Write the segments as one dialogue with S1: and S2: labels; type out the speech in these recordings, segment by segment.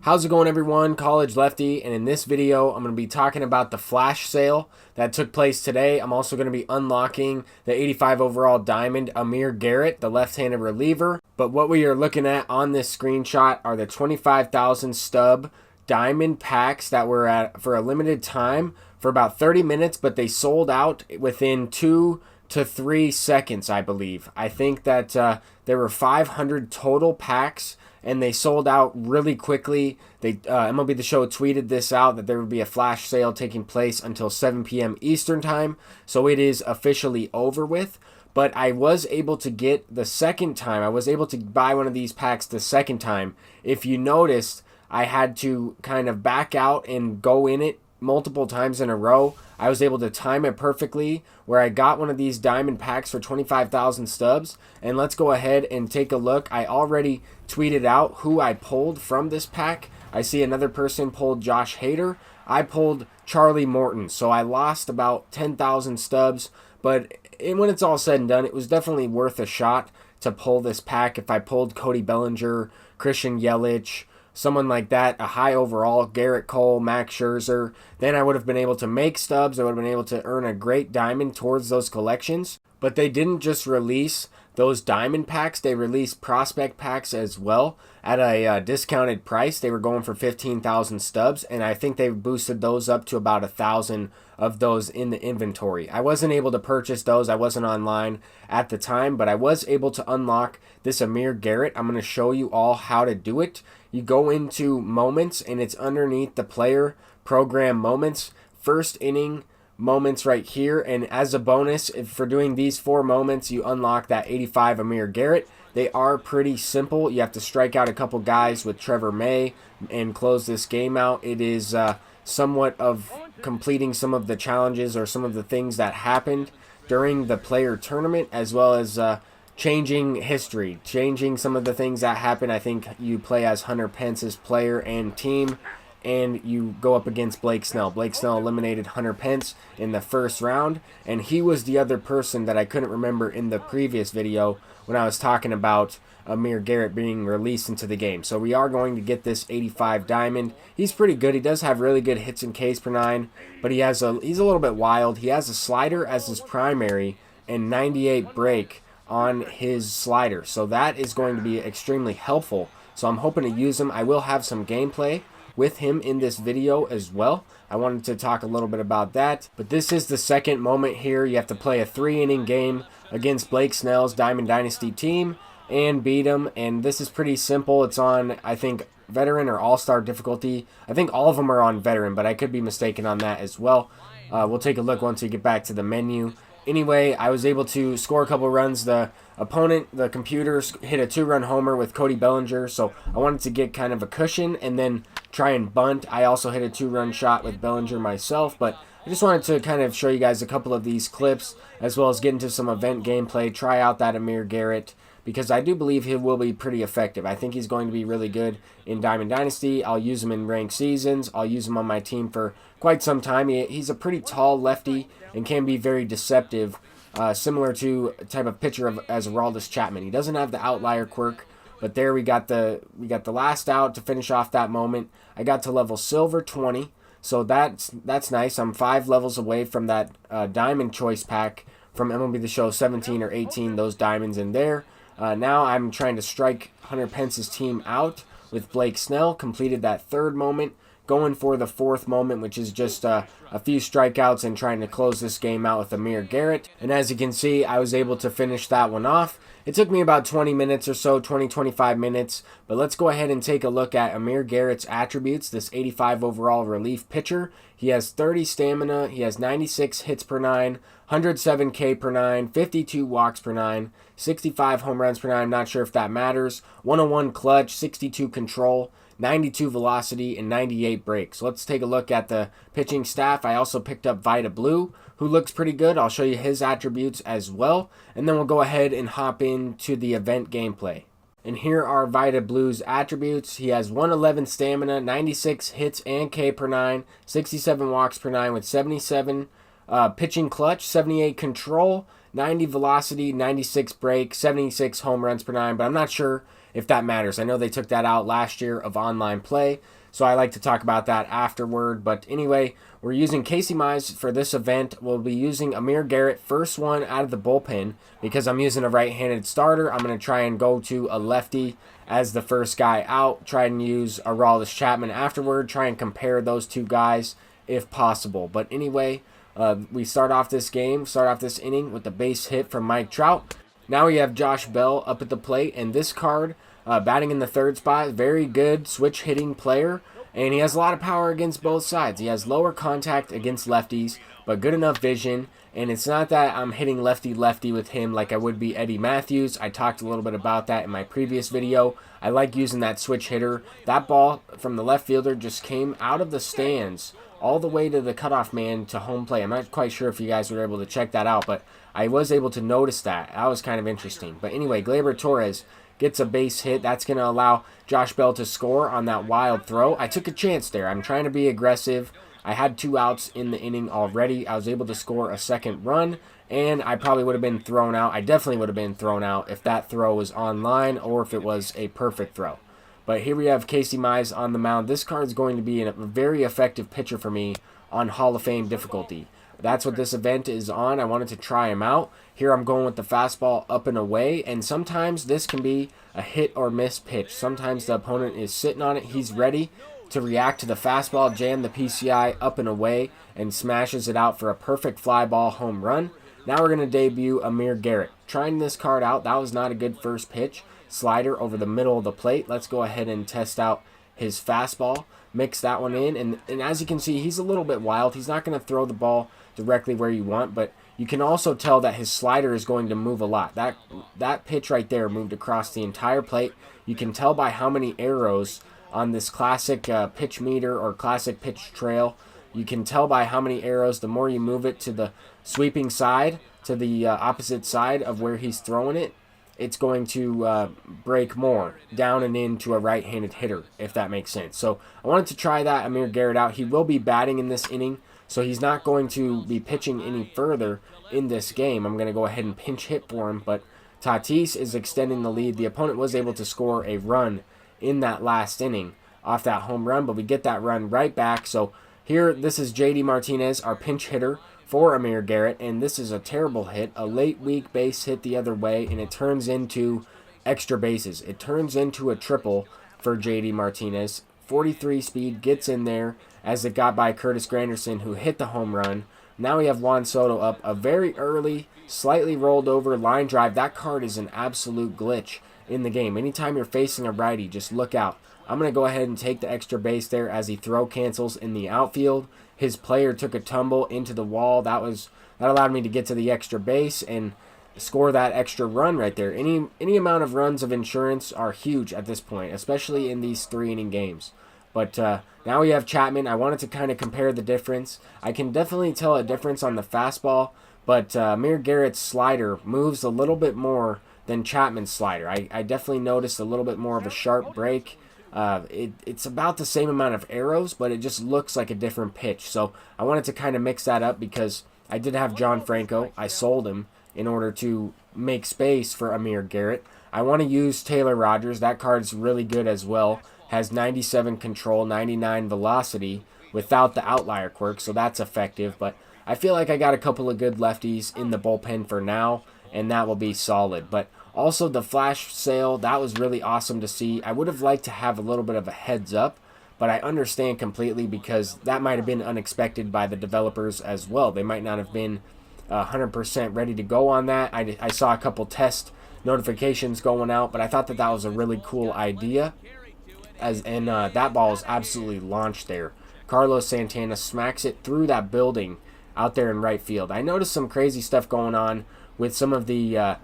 S1: How's it going, everyone? College Lefty, and in this video I'm going to be talking about the flash sale that took place today. I'm also going to be unlocking the 85 overall diamond Amir Garrett, the left-handed reliever. But what we are looking at on this screenshot are the 25,000 stub diamond packs that were at for a limited time for about 30 minutes, but they sold out within 2 to 3 seconds, I believe. I think that there were 500 total packs, and they sold out really quickly. MLB The Show tweeted this out, that there would be a flash sale taking place until 7 p.m. Eastern time, so it is officially over with. But I was able to get the second time. I was able to buy one of these packs the second time. If you noticed, I had to kind of back out and go in it multiple times in a row. I was able to time it perfectly where I got one of these diamond packs for 25,000 stubs. And let's go ahead and take a look. I already tweeted out who I pulled from this pack. I see another person pulled Josh Hader. I pulled Charlie Morton. So I lost about 10,000 stubs. But when it's all said and done, it was definitely worth a shot to pull this pack. If I pulled Cody Bellinger, Christian Yelich, someone like that, a high overall, Garrett Cole, Max Scherzer, then I would have been able to make stubs. I would have been able to earn a great diamond towards those collections. But they didn't just release those diamond packs, they released prospect packs as well at a discounted price. They were going for 15,000 stubs, and I think they boosted those up to about 1,000 of those in the inventory. I wasn't able to purchase those. I wasn't online at the time, but I was able to unlock this Amir Garrett. I'm going to show you all how to do it. You go into moments, and it's underneath the player program moments, first inning moments right here. And as a bonus, for doing these 4 moments, you unlock that 85 Amir Garrett. They are pretty simple. You have to strike out a couple guys with Trevor May and close this game out. It is somewhat of completing some of the challenges or some of the things that happened during the player tournament, as well as changing history, changing some of the things that happened. I think you play as Hunter Pence's player and team, and you go up against Blake Snell. Blake Snell eliminated Hunter Pence in the first round, and he was the other person that I couldn't remember in the previous video when I was talking about Amir Garrett being released into the game. So we are going to get this 85 diamond. He's pretty good. He does have really good hits and Ks per 9, but he's a little bit wild. He has a slider as his primary and 98 break on his slider, so that is going to be extremely helpful. So I'm hoping to use him. I will have some gameplay with him in this video as well. I wanted to talk a little bit about that, but this is the second moment here. You have to play a 3-inning game against Blake Snell's Diamond Dynasty team and beat him, and this is pretty simple. It's on, I think, veteran or all-star difficulty. I think all of them are on veteran, but I could be mistaken on that as well. We'll take a look once we get back to the menu. Anyway, I was able to score a couple runs. The opponent, the computers, hit a 2-run homer with Cody Bellinger, so I wanted to get kind of a cushion and then try and bunt. I also hit a 2-run shot with Bellinger myself, but I just wanted to kind of show you guys a couple of these clips, as well as get into some event gameplay, try out that Amir Garrett, because I do believe he will be pretty effective. I think he's going to be really good in Diamond Dynasty. I'll use him in ranked seasons. I'll use him on my team for quite some time. He's a pretty tall lefty and can be very deceptive, similar to a type of pitcher as Aroldis Chapman. He doesn't have the outlier quirk, but there we got the last out to finish off that moment. I got to level silver 20, so that's nice. I'm 5 levels away from that diamond choice pack from MLB The Show 17 or 18, those diamonds in there. Now I'm trying to strike Hunter Pence's team out with Blake Snell. Completed that 3rd moment. Going for the 4th moment, which is just a few strikeouts and trying to close this game out with Amir Garrett. And as you can see, I was able to finish that one off. It took me about 20 minutes or so, 25 minutes. But let's go ahead and take a look at Amir Garrett's attributes, this 85 overall relief pitcher. He has 30 stamina, he has 96 hits per 9, 107 K per 9, 52 walks per 9, 65 home runs per 9, I'm not sure if that matters, 101 clutch, 62 control, 92 velocity, and 98 break. So let's take a look at the pitching staff. I also picked up Vita Blue, who looks pretty good. I'll show you his attributes as well, and then we'll go ahead and hop into the event gameplay. And here are Vita Blue's attributes. He has 111 stamina, 96 hits and K per 9, 67 walks per 9 with 77 Pitching clutch, 78 control, 90 velocity, 96 break, 76 home runs per 9, but I'm not sure if that matters. I know they took that out last year of online play, so I like to talk about that afterward. But anyway, we're using Casey Mize for this event. We'll be using Amir Garrett, first one out of the bullpen, because I'm using a right-handed starter. I'm going to try and go to a lefty as the first guy out, try and use Aroldis Chapman afterward, try and compare those two guys if possible. But anyway, we start off this inning with the base hit from Mike Trout. Now we have Josh Bell up at the plate, and this card, batting in the third spot, very good switch hitting player, and he has a lot of power against both sides. He has lower contact against lefties, but good enough vision, and it's not that I'm hitting lefty-lefty with him like I would be Eddie Matthews. I talked a little bit about that in my previous video. I like using that switch hitter. That ball from the left fielder just came out of the stands all the way to the cutoff man to home plate. I'm not quite sure if you guys were able to check that out, but I was able to notice that. That was kind of interesting. But anyway, Gleyber Torres gets a base hit. That's going to allow Josh Bell to score on that wild throw. I took a chance there. I'm trying to be aggressive. I had 2 outs in the inning already. I was able to score a second run, and I probably would have been thrown out. I definitely would have been thrown out if that throw was online or if it was a perfect throw. But here we have Casey Mize on the mound. This card is going to be a very effective pitcher for me on Hall of Fame difficulty. That's what this event is on. I wanted to try him out. Here I'm going with the fastball up and away, and sometimes this can be a hit or miss pitch. Sometimes the opponent is sitting on it. He's ready to react to the fastball, jam the PCI up and away, and smashes it out for a perfect fly ball home run. Now we're going to debut Amir Garrett. Trying this card out, that was not a good first pitch. Slider over the middle of the plate. Let's go ahead and test out his fastball. Mix that one in, and as you can see, he's a little bit wild. He's not going to throw the ball directly where you want, but you can also tell that his slider is going to move a lot. That pitch right there moved across the entire plate. You can tell by how many arrows on this classic pitch meter or classic pitch trail. You can tell by how many arrows. The more you move it to the sweeping side, to the opposite side of where he's throwing it, it's going to break more down and into a right-handed hitter, if that makes sense. So I wanted to try that Amir Garrett out. He will be batting in this inning, so he's not going to be pitching any further in this game. I'm going to go ahead and pinch hit for him, but Tatis is extending the lead. The opponent was able to score a run in that last inning off that home run, but we get that run right back. So here, this is JD Martinez, our pinch hitter for Amir Garrett, and this is a terrible hit, a late weak base hit the other way, and it turns into extra bases. It turns into a triple for JD Martinez. 43 speed, gets in there as it got by Curtis Granderson, who hit the home run. Now we have Juan Soto up, a very early, slightly rolled over line drive. That card is an absolute glitch in the game. Anytime you're facing a righty, just look out. I'm going to go ahead and take the extra base there as he throw cancels in the outfield. His player took a tumble into the wall. That allowed me to get to the extra base and score that extra run right there. Any amount of runs of insurance are huge at this point, especially in these 3-inning games. But now we have Chapman. I wanted to kind of compare the difference. I can definitely tell a difference on the fastball, but Amir Garrett's slider moves a little bit more than Chapman's slider. I definitely noticed a little bit more of a sharp break. It's about the same amount of arrows, but it just looks like a different pitch. So I wanted to kind of mix that up because I did have John Franco. I sold him in order to make space for Amir Garrett. I want to use Taylor Rogers. That card's really good as well. Has 97 control, 99 velocity without the outlier quirk, so that's effective. But I feel like I got a couple of good lefties in the bullpen for now, and that will be solid. But also the flash sale, that was really awesome to see. I would have liked to have a little bit of a heads up, but I understand completely because that might have been unexpected by the developers as well. They might not have been 100% ready to go on that. I saw a couple test notifications going out, but I thought that was a really cool idea. That ball is absolutely launched there. Carlos Santana smacks it through that building out there in right field. I noticed some crazy stuff going on with some of the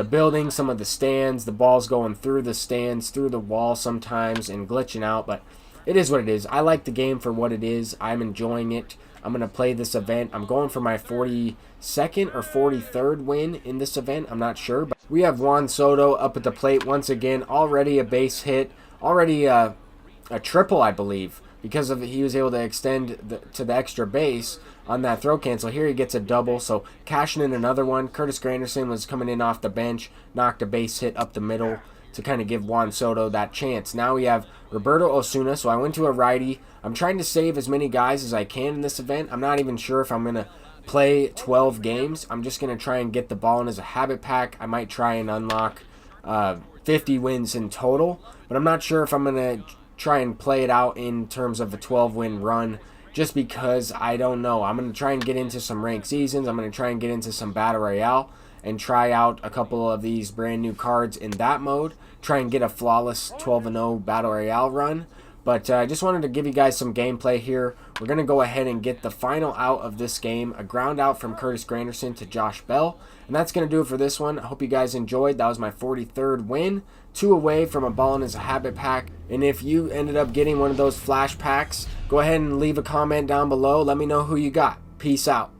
S1: buildings, some of the stands, the balls going through the stands, through the wall sometimes, and glitching out, but it is what it is. I like the game for what it is. I'm enjoying it. I'm going to play this event. I'm going for my 42nd or 43rd win in this event. I'm not sure, but we have Juan Soto up at the plate once again. Already a base hit, already a triple, I believe, because he was able to extend to the extra base. on that throw cancel. Here he gets a double, so cashing in another one. Curtis Granderson was coming in off the bench, knocked a base hit up the middle to kind of give Juan Soto that chance. Now we have Roberto Osuna, so I went to a righty. I'm trying to save as many guys as I can in this event. I'm not even sure if I'm going to play 12 games. I'm just going to try and get the ball in as a habit pack. I might try and unlock 50 wins in total, but I'm not sure if I'm going to try and play it out in terms of a 12-win run, just because I don't know. I'm going to try and get into some ranked seasons. I'm going to try and get into some Battle Royale and try out a couple of these brand new cards in that mode. Try and get a flawless 12-0 Battle Royale run. But I just wanted to give you guys some gameplay here. We're going to go ahead and get the final out of this game. A ground out from Curtis Granderson to Josh Bell. And that's going to do it for this one. I hope you guys enjoyed. That was my 43rd win. 2 away from a Ballin' as a Habit pack. And if you ended up getting one of those flash packs, go ahead and leave a comment down below. Let me know who you got. Peace out.